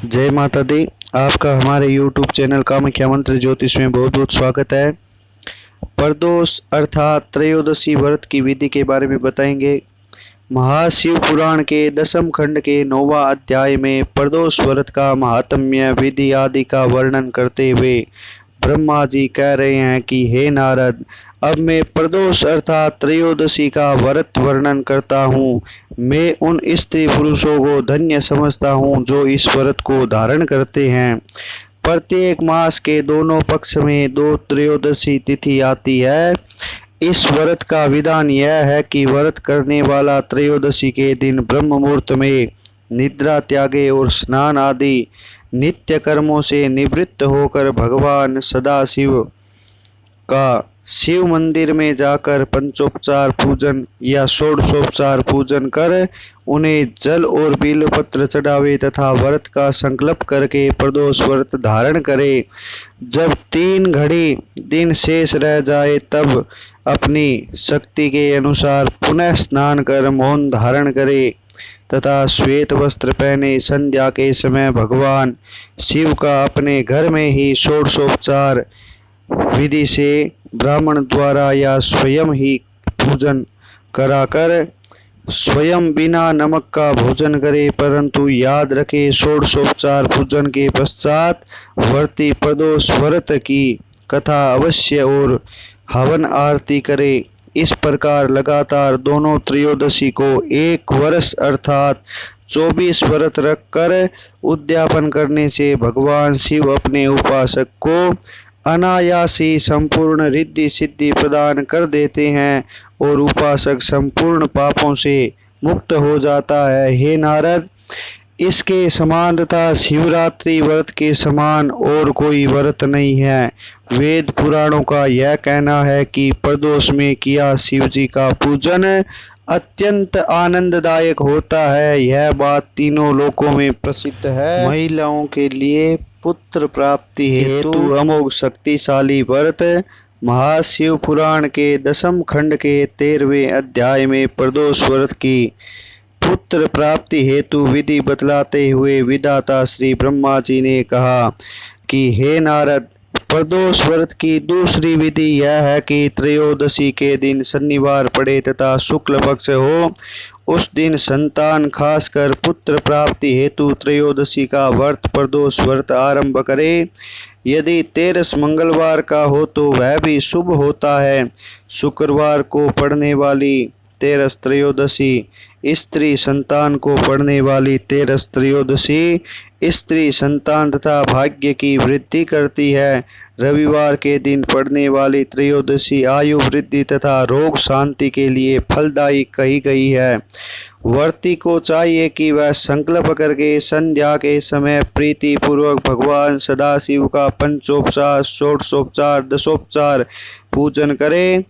जय माता दी। आपका हमारे YouTube चैनल कामाख्या मंत्र ज्योतिष में बहुत बहुत स्वागत है। प्रदोष अर्थात त्रयोदशी व्रत की विधि के बारे में बताएंगे। महाशिव पुराण के दसम खंड के 9वां अध्याय में प्रदोष व्रत का महात्म्य विधि आदि का वर्णन करते हुए ब्रह्मा जी कह रहे हैं कि हे नारद, अब मैं प्रदोष अर्थात त्रयोदशी का व्रत वर्णन करता हूँ। मैं उन स्त्री पुरुषों को धन्य समझता हूँ जो इस व्रत को धारण करते हैं। प्रत्येक मास के दोनों पक्ष में दो त्रयोदशी तिथि आती है। इस व्रत का विधान यह है कि व्रत करने वाला त्रयोदशी के दिन ब्रह्म मुहूर्त में निद्रा त्यागे और स्नान आदि नित्य कर्मों से निवृत्त होकर भगवान सदाशिव का शिव मंदिर में जाकर पंचोपचार पूजन या षोडशोपचार पूजन कर उन्हें जल और बिल्वपत्र चढ़ावे तथा व्रत का संकल्प करके प्रदोष व्रत धारण करे। जब 3 घड़ी दिन शेष रह जाए तब अपनी शक्ति के अनुसार पुनः स्नान कर मौन धारण करे तथा श्वेत वस्त्र पहने संध्या के समय भगवान शिव का अपने घर में ही षोडशोपचार विधि से ब्राह्मण द्वारा या स्वयं ही पूजन कराकर स्वयं बिना नमक का भोजन करे। परंतु याद रखे, षोडशोपचार पूजन के पश्चात व्रती प्रदोष व्रत की कथा अवश्य और हवन आरती करे। इस प्रकार लगातार दोनों त्रयोदशी को 1 वर्ष अर्थात 24 व्रत रखकर उद्यापन करने से भगवान शिव अपने उपासक को अनायासी संपूर्ण रिद्धि सिद्धि प्रदान कर देते हैं और उपासक संपूर्ण पापों से मुक्त हो जाता है। हे नारद, इसके समान तथा शिवरात्रि व्रत के समान और कोई व्रत नहीं है। वेद पुराणों का यह कहना है कि प्रदोष में किया शिव जी का पूजन अत्यंत आनंददायक होता है। यह बात तीनों लोकों में प्रसिद्ध है। महिलाओं के लिए पुत्र प्राप्ति हेतु अमोघ शक्तिशाली व्रत महाशिव पुराण के दसम खंड के 13वें अध्याय में प्रदोष व्रत की पुत्र प्राप्ति हेतु विधि बतलाते हुए विधाता श्री ब्रह्मा जी ने कहा कि हे नारद, प्रदोष व्रत की दूसरी विधि यह है कि त्रयोदशी के दिन शनिवार पड़े तथा शुक्ल पक्ष हो। उस दिन संतान खासकर पुत्र प्राप्ति हेतु त्रयोदशी का व्रत प्रदोष व्रत आरंभ करे। यदि 13 मंगलवार का हो तो वह भी शुभ होता है। शुक्रवार को पड़ने वाली 13 त्रयोदशी स्त्री संतान को पड़ने वाली 13 त्रयोदशी स्त्री संतान तथा भाग्य की वृद्धि करती है। रविवार के दिन पड़ने वाली त्रयोदशी आयु वृद्धि तथा रोग शांति के लिए फलदायी कही गई है। व्रती को चाहिए कि वह संकल्प करके संध्या के समय प्रीति पूर्वक भगवान सदाशिव का पंचोपचार षोडशोपचार दशोपचार पूजन करे।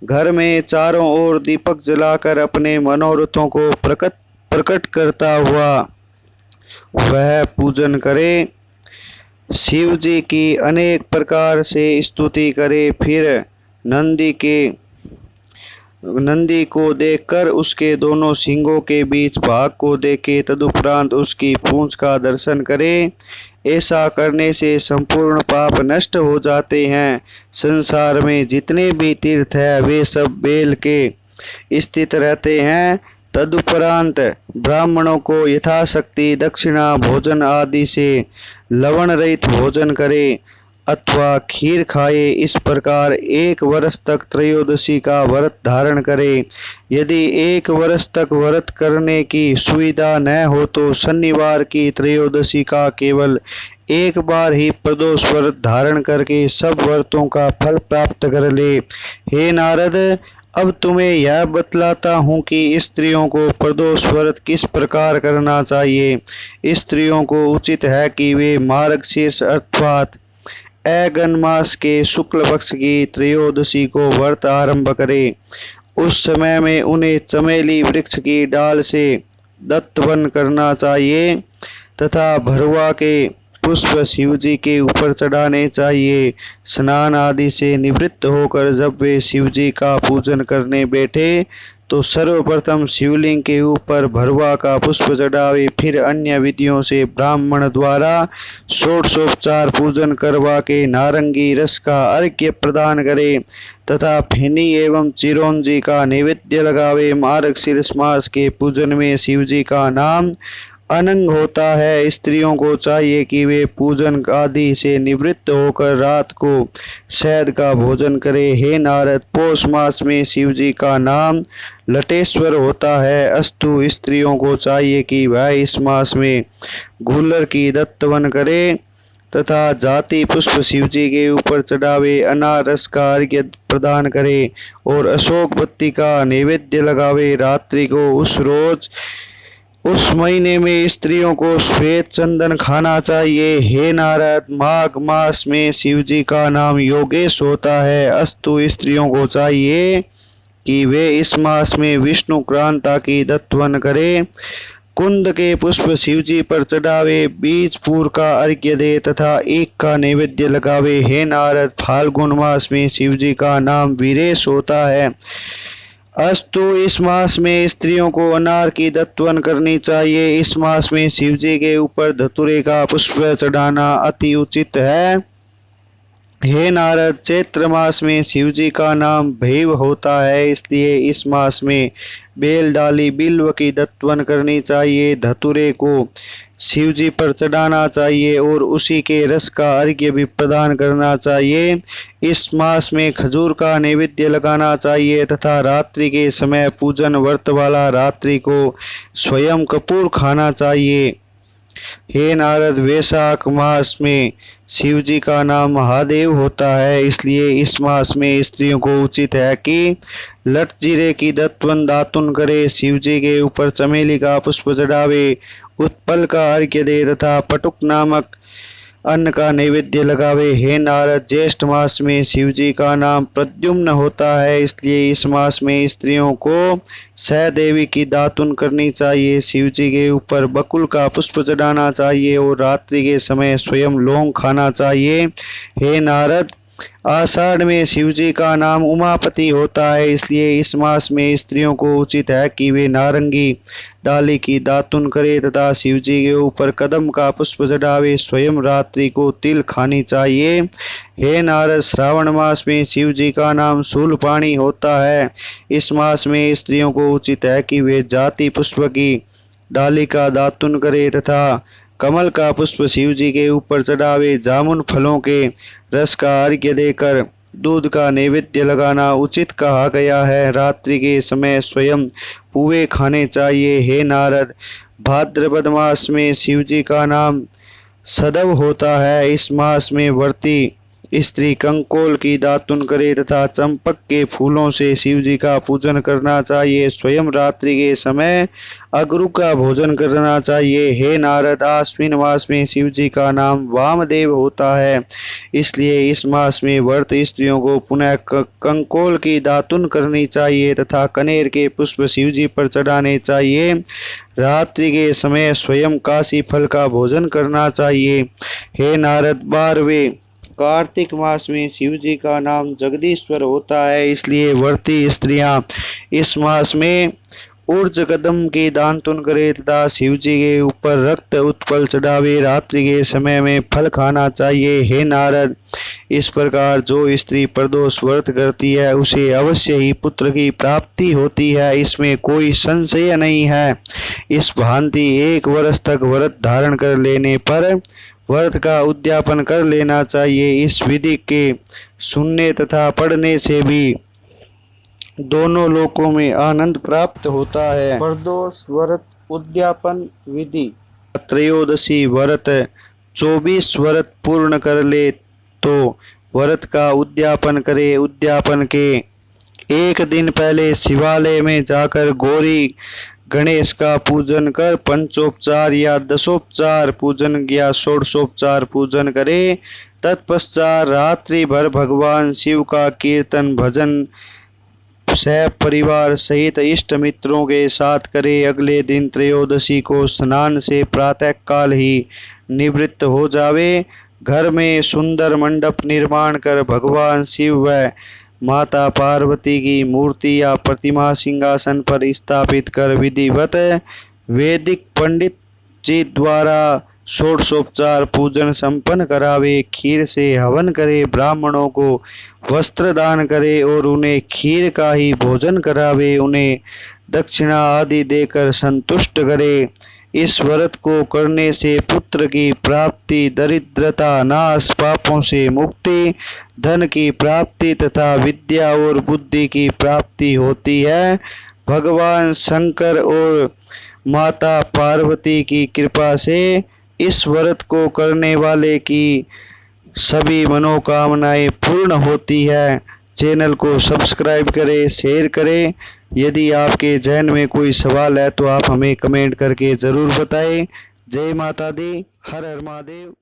घर में चारों ओर दीपक जलाकर अपने मनोरथों को प्रकट करता हुआ वह पूजन करे। शिव जी की अनेक प्रकार से स्तुति करे। फिर नंदी को देखकर उसके दोनों सींगों के बीच भाग को देखे। तदुपरांत उसकी पूंछ का दर्शन करे। ऐसा करने से संपूर्ण पाप नष्ट हो जाते हैं। संसार में जितने भी तीर्थ है वे सब बेल के स्थित रहते हैं। तदुपरांत ब्राह्मणों को यथाशक्ति दक्षिणा भोजन आदि से लवण रहित भोजन करे अथवा खीर खाए। इस प्रकार 1 वर्ष तक त्रयोदशी का व्रत धारण करे। यदि 1 वर्ष तक व्रत करने की सुविधा न हो तो शनिवार की त्रयोदशी का केवल 1 बार ही प्रदोष व्रत धारण करके सब व्रतों का फल प्राप्त कर ले। हे नारद, अब तुम्हें यह बतलाता हूँ कि स्त्रियों को प्रदोष व्रत किस प्रकार करना चाहिए। स्त्रियों को उचित है कि वे मार्गशीर्ष अर्थात ऐगन मास के शुक्ल पक्ष की त्रयोदशी को व्रत आरंभ करें। उस समय में उन्हें चमेली वृक्ष की डाल से दत्तवन करना चाहिए तथा भरवा के पुष्प शिव जी के ऊपर चढ़ाने चाहिए। स्नान आदि से निवृत्त होकर जब वे शिव जी का पूजन करने बैठे तो सर्वप्रथम शिवलिंग के ऊपर भरवा का पुष्प चढ़ावे, फिर अन्य विधियों से ब्राह्मण द्वारा षोडशोपचार पूजन करवा के नारंगी रस का अर्घ्य प्रदान करे तथा फेनी एवं चिरौंजी का नैवेद्य लगावे। मार्गशीर्ष मास के पूजन में शिव जी का नाम अनंग होता है। स्त्रियों को चाहिए कि वे पूजन आदि से निवृत्त होकर रात को शहद का भोजन करें। हे नारद, पौष मास में शिव जी का नाम लटेश्वर होता है। अस्तु, स्त्रियों को चाहिए कि वह इस मास में गूलर की दत्तवन करे तथा जाति पुष्प शिव जी के ऊपर चढ़ावे, अनार रस का अर्घ्य प्रदान करे और अशोक पत्ती का नैवेद्य लगावे। रात्रि को उस महीने में स्त्रियों को श्वेत चंदन खाना चाहिए। हे नारद, माघ मास में शिव जी का नाम योगेश होता है। अस्तु, स्त्रियों को चाहिए कि वे इस मास में विष्णु क्रांता की दत्तवन करें, कुंद के पुष्प शिव जी पर चढ़ावे, बीज पूर का अर्घ्य दे तथा एक का नैवेद्य लगावे। हे नारद, फाल्गुन मास में शिव जी का नाम वीरेश होता है। अस्तु, इस मास में स्त्रियों को अनार की दत्तवन करनी चाहिए। इस मास में शिव जी के ऊपर धतूरे का पुष्प चढ़ाना अति उचित है। हे नारद, चैत्र मास में शिव जी का नाम भैव होता है, इसलिए इस मास में बेल डाली बिल्व की दत्तवन करनी चाहिए। धतूरे को शिव जी पर चढ़ाना चाहिए और उसी के रस का अर्घ्य भी प्रदान करना चाहिए। इस मास में खजूर का नैवेद्य लगाना चाहिए तथा रात्रि के समय पूजन व्रत वाला रात्रि को स्वयं कपूर खाना चाहिए। हे नारद, वैशाख मास में शिव जी का नाम महादेव होता है, इसलिए इस मास में स्त्रियों को उचित है कि लट जीरे की दत्तवन दातुन करे, शिव जी के ऊपर चमेली का पुष्प चढ़ावे, उत्पल का अर्घ्य दे तथा पटुक नामक अन्न का नैवेद्य लगावे। हे नारद, ज्येष्ठ मास में शिव जी का नाम प्रद्युम्न होता है, इसलिए इस मास में स्त्रियों को सहदेवी की दातुन करनी चाहिए, शिव जी के ऊपर बकुल का पुष्प चढ़ाना चाहिए और रात्रि के समय स्वयं लौंग खाना चाहिए। हे नारद, आषाढ़ में शिव जी का नाम उमापति होता है, इसलिए इस मास में स्त्रियों को उचित है कि वे नारंगी डाली की दातुन करे तथा शिव जी के ऊपर कदम का पुष्प चढ़ावे, स्वयं रात्रि को तिल खानी चाहिए। हे नारद, श्रावण मास में शिव जी का नाम शूलपाणी होता है, इस मास में स्त्रियों को उचित है कि वे जाति पुष्प की डाली का दातुन करे तथा कमल का पुष्प शिव जी के ऊपर चढ़ावे। जामुन फलों के रस का अर्घ्य देकर दूध का नैवेद्य लगाना उचित कहा गया है। रात्रि के समय स्वयं पुए खाने चाहिए। हे नारद, भाद्रपद मास में शिव जी का नाम सदव होता है, इस मास में व्रती स्त्री कंकोल की दातुन करे तथा चंपक के फूलों से शिव जी का पूजन करना चाहिए। स्वयं रात्रि के समय अगरु का भोजन करना चाहिए। हे नारद, आश्विन मास में शिव जी का नाम वामदेव होता है, इसलिए इस मास में व्रत स्त्रियों को पुनः कंकोल की दातुन करनी चाहिए तथा कनेर के पुष्प शिव जी पर चढ़ाने चाहिए। रात्रि के समय स्वयं काशी फल का भोजन करना चाहिए। हे नारद, 12वें कार्तिक मास में शिव जी का नाम जगदीश्वर होता है, इसलिए व्रती स्त्रियां इस मास में ऊर्ज कदम की दातुन करे तथा शिव जी के ऊपर रक्त उत्पल चढ़ावे। रात्रि के समय में फल खाना चाहिए। हे नारद, इस प्रकार जो स्त्री प्रदोष व्रत करती है उसे अवश्य ही पुत्र की प्राप्ति होती है, इसमें कोई संशय नहीं है। इस भांति 1 वर्ष तक व्रत धारण कर लेने पर व्रत का उद्यापन कर लेना चाहिए। इस विधि के सुनने तथा पढ़ने से भी दोनों लोकों में आनंद प्राप्त होता है। प्रदोष व्रत उद्यापन विधि। त्रयोदशी व्रत 24 व्रत पूर्ण कर ले तो व्रत का उद्यापन करे। उद्यापन के 1 दिन पहले शिवालय में जाकर गौरी गणेश का पूजन कर पंचोपचार या दशोपचार पूजन या षोडशोपचार पूजन करे। तत्पश्चात रात्रि भर भगवान शिव का कीर्तन भजन सह परिवार सहित इष्ट मित्रों के साथ करे। अगले दिन त्रयोदशी को स्नान से प्रातः काल ही निवृत्त हो जावे। घर में सुंदर मंडप निर्माण कर भगवान शिव व माता पार्वती की मूर्ति या प्रतिमा सिंहासन पर स्थापित कर विधिवत वैदिक पंडित जी द्वारा षोडशोपचार पूजन संपन्न करावे, खीर से हवन करे, ब्राह्मणों को वस्त्र दान करे और उन्हें खीर का ही भोजन करावे, उन्हें दक्षिणा आदि देकर संतुष्ट करे। इस व्रत को करने से पुत्र की प्राप्ति, दरिद्रता नाश, पापों से मुक्ति, धन की प्राप्ति तथा विद्या और बुद्धि की प्राप्ति होती है। भगवान शंकर और माता पार्वती की कृपा से इस व्रत को करने वाले की सभी मनोकामनाएं पूर्ण होती है। चैनल को सब्सक्राइब करें, शेयर करें। यदि आपके जहन में कोई सवाल है तो आप हमें कमेंट करके ज़रूर बताएं। जय माता दी, हर हर महादेव।